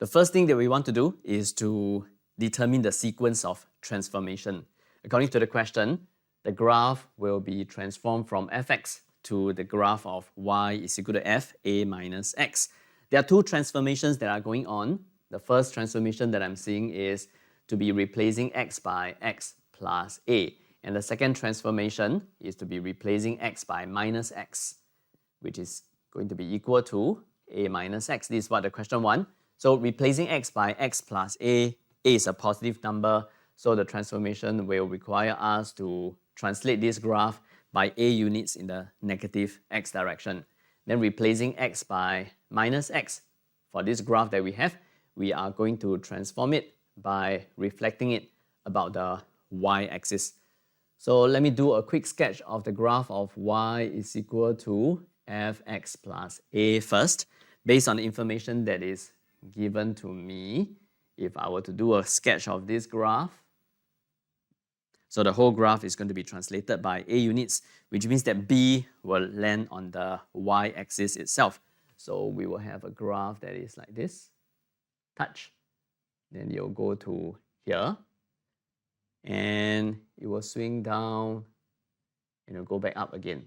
The first thing that we want to do is to determine the sequence of transformation. According to the question, the graph will be transformed from fx to the graph of y is equal to f a minus x. There are two transformations that are going on. The first transformation that I'm seeing is to be replacing x by x plus a. And the second transformation is to be replacing x by minus x, which is going to be equal to a minus x. This is what the question wants. So replacing x by x plus a is a positive number. So the transformation will require us to translate this graph by a units in the negative x direction. Then replacing x by minus x. For this graph that we have, we are going to transform it by reflecting it about the y-axis. So let me do a quick sketch of the graph of y is equal to fx plus a first. Based on the information that is given to me, if I were to do a sketch of this graph, so the whole graph is going to be translated by a units, which means that b will land on the y-axis itself. So we will have a graph that is like this, touch. Then you'll go to here, and it will swing down and it'll go back up again.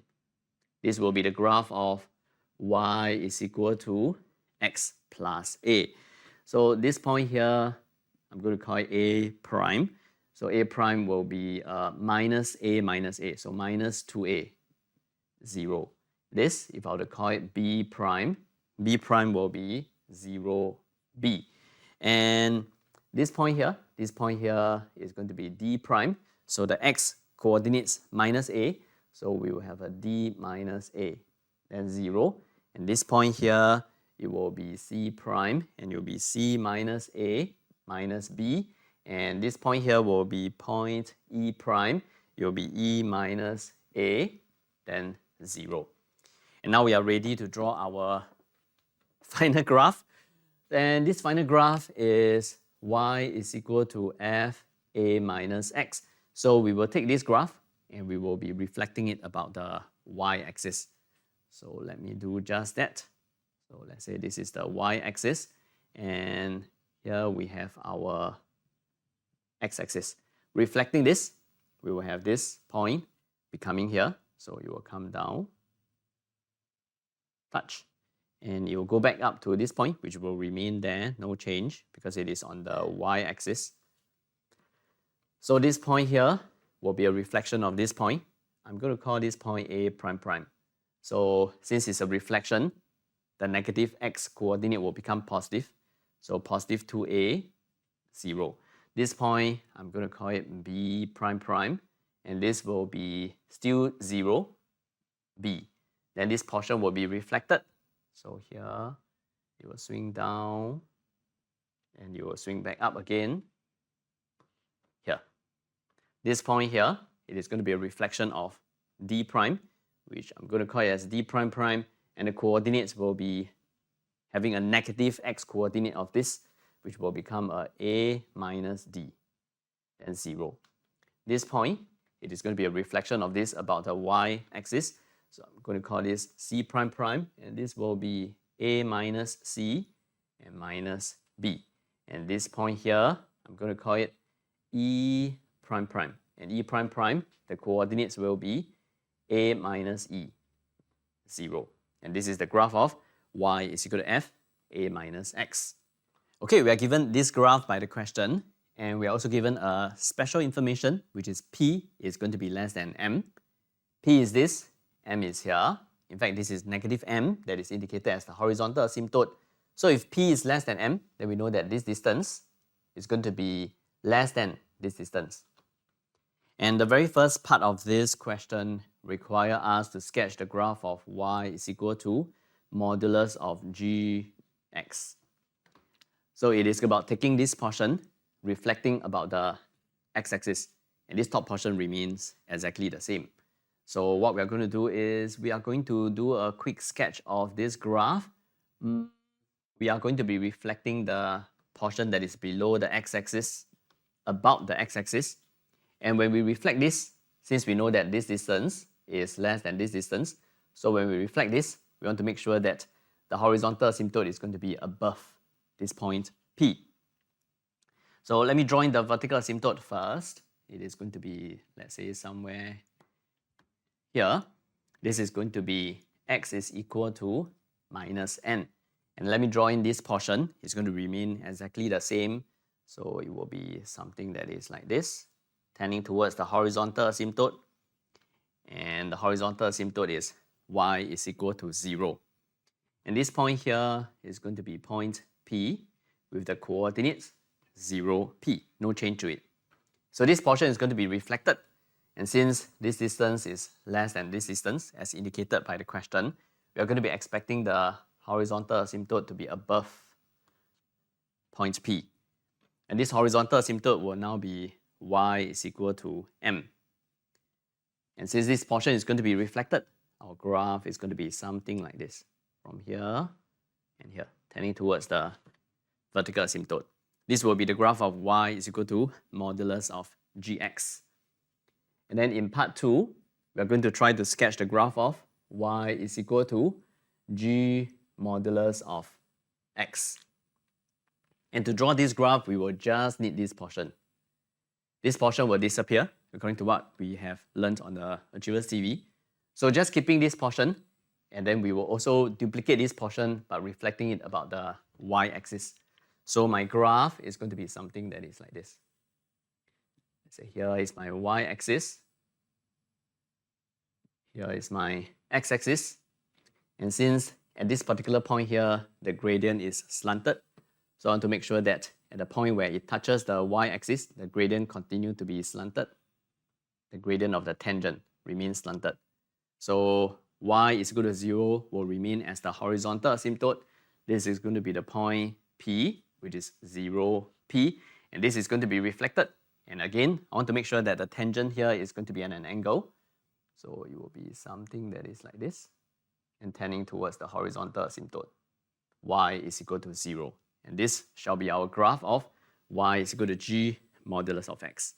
This will be the graph of y is equal to x plus a. So this point here, I'm going to call it a prime. So a prime will be minus a minus a, so minus 2a, 0. This, if I were to call it b prime will be 0b. And this point here is going to be d prime. So the x coordinates minus a, so we will have a d minus a, then 0. And this point here, it will be c prime, and it will be c minus a minus b. And this point here will be point e prime. It will be e minus a, then 0. And now we are ready to draw our final graph. And this final graph is y is equal to f a minus x. So we will take this graph and we will be reflecting it about the y-axis. So let me do just that. So let's say this is the y-axis, and here we have our x-axis. Reflecting this, we will have this point becoming here. So it will come down, touch, and it will go back up to this point, which will remain there, no change, because it is on the y-axis. So this point here will be a reflection of this point. I'm going to call this point a prime prime. So since it's a reflection, the negative x coordinate will become positive. So positive 2a, 0. This point, I'm going to call it b prime prime, and this will be still 0, b. Then this portion will be reflected. So here, it will swing down, and it will swing back up again. Here. This point here, it is going to be a reflection of d prime, which I'm going to call it as d prime prime, and the coordinates will be having a negative x coordinate of this, which will become a minus d, and 0. This point, it is going to be a reflection of this about the y-axis. So I'm going to call this c prime prime, and this will be a minus c and minus b. And this point here, I'm going to call it e prime prime. And e prime prime, the coordinates will be a minus e, 0. And this is the graph of y is equal to f a minus x. Okay, we are given this graph by the question, and we are also given a special information, which is p is going to be less than m. P is this, m is here. In fact, this is negative m that is indicated as the horizontal asymptote. So if p is less than m, then we know that this distance is going to be less than this distance. And the very first part of this question requires us to sketch the graph of y is equal to modulus of gx. So it is about taking this portion, reflecting about the x-axis, and this top portion remains exactly the same. So what we are going to do is we are going to do a quick sketch of this graph. We are going to be reflecting the portion that is below the x-axis, about the x-axis. And when we reflect this, since we know that this distance is less than this distance, so when we reflect this, we want to make sure that the horizontal asymptote is going to be above this point P. So let me draw in the vertical asymptote first. It is going to be, let's say, somewhere here. This is going to be x is equal to minus n. And let me draw in this portion. It's going to remain exactly the same. So it will be something that is like this, tending towards the horizontal asymptote. And the horizontal asymptote is y is equal to 0. And this point here is going to be point P with the coordinates 0, P. No change to it. So this portion is going to be reflected. And since this distance is less than this distance, as indicated by the question, we are going to be expecting the horizontal asymptote to be above point P. And this horizontal asymptote will now be y is equal to m. And since this portion is going to be reflected, our graph is going to be something like this, from here and here, tending towards the vertical asymptote. This will be the graph of y is equal to modulus of gx. And then in part 2, we are going to try to sketch the graph of y is equal to g modulus of x. And to draw this graph, we will just need this portion. This portion will disappear, according to what we have learned on the Achevas TV. So just keeping this portion, and then we will also duplicate this portion by reflecting it about the y-axis. So my graph is going to be something that is like this. Let's say here is my y-axis. Here is my x-axis. And since at this particular point here, the gradient is slanted, so I want to make sure that at the point where it touches the y-axis, the gradient continues to be slanted. The gradient of the tangent remains slanted. So y is equal to 0 will remain as the horizontal asymptote. This is going to be the point P, which is 0, P. And this is going to be reflected. And again, I want to make sure that the tangent here is going to be at an angle. So it will be something that is like this, and tending towards the horizontal asymptote. Y is equal to 0. And this shall be our graph of y is equal to g modulus of x.